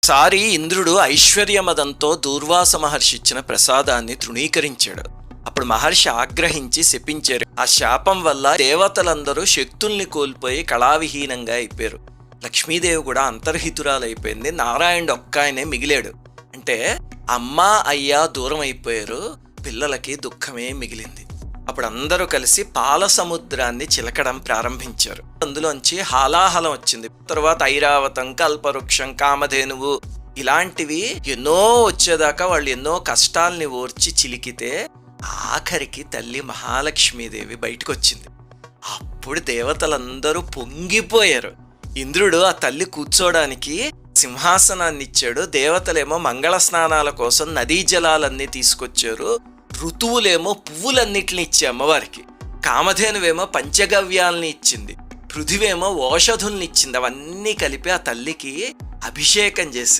సారి ఇంద్రుడు ఐశ్వర్యమదంతో దూర్వాస మహర్షి ఇచ్చిన ప్రసాదాన్ని తృణీకరించాడు. అప్పుడు మహర్షి ఆగ్రహించి శపించారు. ఆ శాపం వల్ల దేవతలందరూ శక్తుల్ని కోల్పోయి కళావిహీనంగా అయిపోయారు. లక్ష్మీదేవి కూడా అంతర్హితురాలైపోయింది. నారాయణుడు ఒక్కాయనే మిగిలాడు. అంటే అమ్మ అయ్యా దూరం అయిపోయారు, పిల్లలకి దుఃఖమే మిగిలింది. అప్పుడు అందరూ కలిసి పాల సముద్రాన్ని చిలకడం ప్రారంభించారు. అందులోంచి హాలాహలం వచ్చింది. తర్వాత ఐరావతం, కల్పవృక్షం, కామధేనువు ఇలాంటివి ఎన్నో వచ్చేదాకా వాళ్ళు ఎన్నో కష్టాల్ని ఓర్చి చిలికితే ఆఖరికి తల్లి మహాలక్ష్మీదేవి బయటకు వచ్చింది. అప్పుడు దేవతలందరూ పొంగిపోయారు. ఇంద్రుడు ఆ తల్లి కూర్చోడానికి సింహాసనాన్ని ఇచ్చాడు. దేవతలేమో మంగళ స్నానాల కోసం నదీ జలాలన్నీ తీసుకొచ్చారు. ఋతువులేమో పువ్వులన్నిటిని ఇచ్చి అమ్మవారికి, కామధేనువేమో పంచగవ్యాల్ని ఇచ్చింది, పృథివేమో ఓషధుల్ని ఇచ్చింది. అవన్నీ కలిపి ఆ తల్లికి అభిషేకం చేసింది.